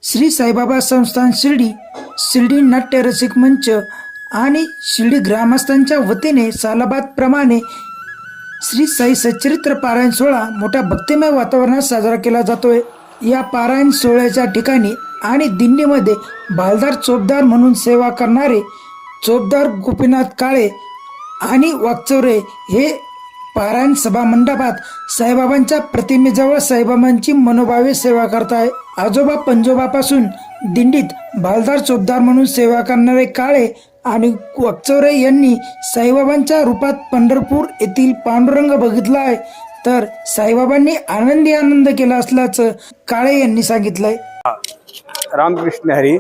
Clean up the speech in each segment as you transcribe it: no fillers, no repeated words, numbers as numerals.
श्री साईबाबा संस्थान शिर्डी, शिर्डी नाट्य रसिक मंच आणि शिर्डी ग्रामस्थांच्या वतीने सालाबाद प्रमाणे श्री साई सच्चरित्र पारायण सोहळा मोठ्या भक्तिमय वातावरणात साजरा केला जातोय। या पारायण सोहळ्याच्या ठिकाणी आणि दिंडीमध्ये भालदार चोपदार म्हणून सेवा करणारे चोपदार गोपीनाथ काळे आणि वाकचौरे हे पारायण सभा मंडपात साईबाबांच्या प्रतिमेजवळ साईबाबांची मनोभावे सेवा करताय। आजोबा पंजोबापासून दिंडीत भालदार चोपदार म्हणून सेवा करणारे काळे आणि वाकचौरे यांनी साईबाबांच्या रूपात पंढरपूर येथील पांडुरंग बघितला आहे, तर साईबाबांनी आनंद केला असल्याचं काळे यांनी सांगितलंय। रामकृष्ण हरी,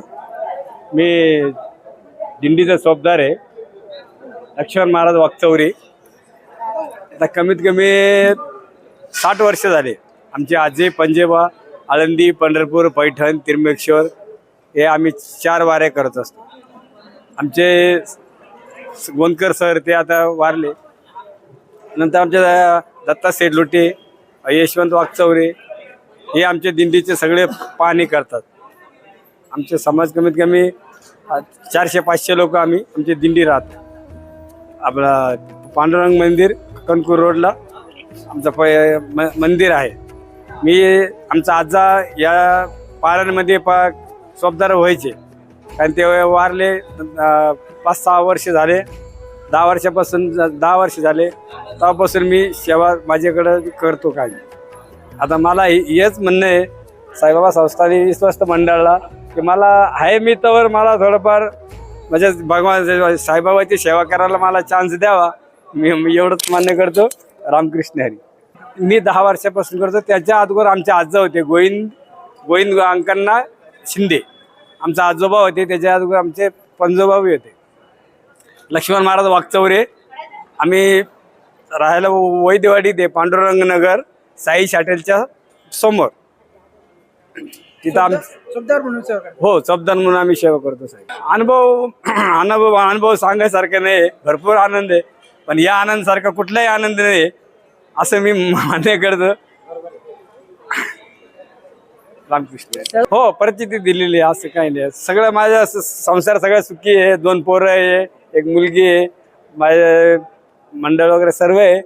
मी दिंडीचा चोपदार आहे। लक्ष्मण महाराज वाकचौरे आता कमीत कमी 60 वर्ष झाले। आमचे आजी पंजेबा आळंदी, पंढरपूर, पैठण, त्र्यंबकेश्वर हे आम्ही 4 वारे करत असतो। आमचे गोंदकर सर ते आता वारले, नंतर आमचे दत्ता सेडलोटे, यशवंत वाकचौरे हे आमचे दिंडीचे सगळे पाहणी करतात। आमचे समाज कमीत कमी 400-500 लोक आम्ही आमची दिंडी राहतो। आपला पांडुरंग मंदिर कणकूर रोडला आमचं मंदिर आहे। मी आमचा आजा या पारायणमध्ये चोपदार व्हायचे, कारण ते वारले 5-6 वर्ष झाले। 10 वर्ष झाले तेव्हापासून मी सेवा माझ्याकडं करतो। काय आता मला हेच म्हणणं आहे साईबाबा संस्थानी विश्वस्त मंडळाला की मला आहे मी तर मला थोडंफार म्हणजे भगवान साईबाबाची सेवा करायला मला चान्स द्यावा, मी एवढंच मान्य करतो। रामकृष्ण हरी। मी 10 वर्षापासून करतो। त्याच्या अगोदर आमचे आजोबा होते गोविंद अंकन्ना शिंदे, आमचा आजोबा होते। त्याच्या अगोदर आमचे पंजोबाबी होते लक्ष्मण महाराज वाकचौरे। आम्ही राहायला वैद्यवाडी ते पांडुरंग नगर साई हॉटेलच्या समोर, तिथं चोपदार म्हणून सेवा करतो। हो, चोपदार म्हणून आम्ही सेवा करतो। साहेब अनुभव सांगायसारखं नाही, भरपूर आनंद आहे, पण या आनंदासारखा कुठलाही आनंद नाही असं मी मान्य करतो। रामकृष्ण। हो, परिस्थिती दिलेली आहे, असं काही नाही। सगळं माझा संसार सगळं सुखी आहे। 2 पोरं आहे, 1 मुलगी आहे, माझे मंडळ वगैरे सर्व आहे।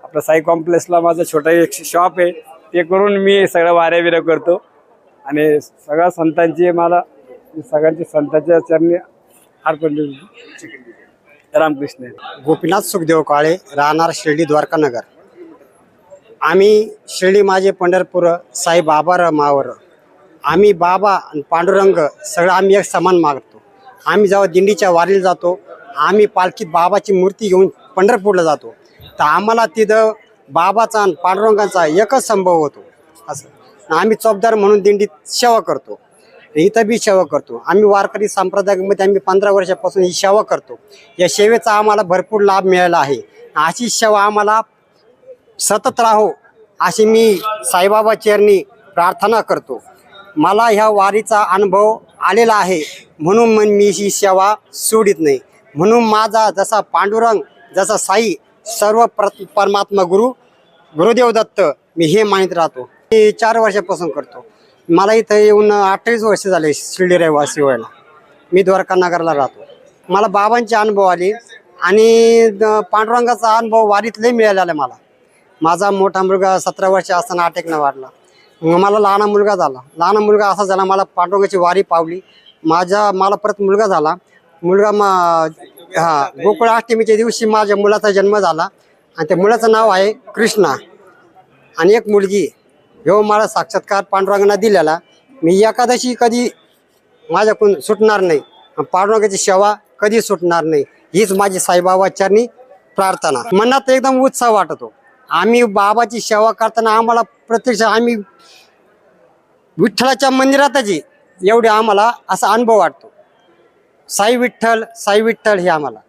आपलं साई कॉम्प्लेक्सला माझं छोटं एक शॉप आहे, ते करून मी सगळं वाऱ्या करतो आणि सगळ्या संतांची मला सगळ्यांची संतांच्या चरणी अर्पण देतो। रामकृष्ण। गोपीनाथ सुखदेव काळे, राहणार शिर्डी द्वारका नगर। आम्ही शिर्डी माझे पंढरपूर साई बाबा मावर, आम्ही बाबा आणि पांडुरंग सगळं आम्ही एक समान मागतो। आम्ही जेव्हा दिंडीच्या वारीला जातो, आम्ही पालखीत बाबाची मूर्ती घेऊन पंढरपूरला जातो, तर आम्हाला तिथं बाबाचा आणि पांडुरंगाचा एकच संभव होतो। असं आम्ही चोपदार म्हणून दिंडीत सेवा करतो, इथं बी सेवा करतो। आम्ही वारकरी संप्रदायामध्ये आम्ही 15 वर्षापासून ही सेवा करतो। या सेवेचा आम्हाला भरपूर लाभ मिळाला आहे। अशी सेवा आम्हाला सतत राहो अशी मी साईबाबा चरणी प्रार्थना करतो। मला ह्या वारीचा अनुभव आलेला आहे, म्हणून मी ही सेवा सोडित नाही। म्हणून माझा जसा पांडुरंग, जसा साई, सर्व परमात्मा गुरुदेव दत्त मी हे मानित राहतो। मी 4 वर्षापासून करतो। मला इथं येऊन 28 वर्ष झाले शिर्डी रहिवासी व्हायला। मी द्वारका नगरला राहतो। मला बाबांचे अनुभव आले आणि पांडुरंगाचा अनुभव वारीतले मिळालेला मला। माझा मोठा मुलगा 17 वर्ष असताना अटॅकनं वारला। मला लहान मुलगा झाला। लहान मुलगा असा झाला, मला पांडुरंगाची वारी पावली। मला परत मुलगा झाला। गोकुळ अष्टमीच्या दिवशी माझ्या मुलाचा जन्म झाला आणि त्या मुलाचं नाव आहे कृष्णा आणि एक मुलगी। ह्यो मला साक्षात्कार पांडुरंगांना दिलेला। मी एकादशी कधी माझ्याकडून सुटणार नाही, पांडुरंगाची सेवा कधी सुटणार नाही, हीच माझी साईबाबा चरणी प्रार्थना। मनात एकदम उत्साह वाटतो। आम्ही बाबाची सेवा करताना आम्हाला प्रत्यक्ष आम्ही विठ्ठलाच्या मंदिरातच एवढे आम्हाला असा अनुभव वाटतो। साई विठ्ठल हे आम्हाला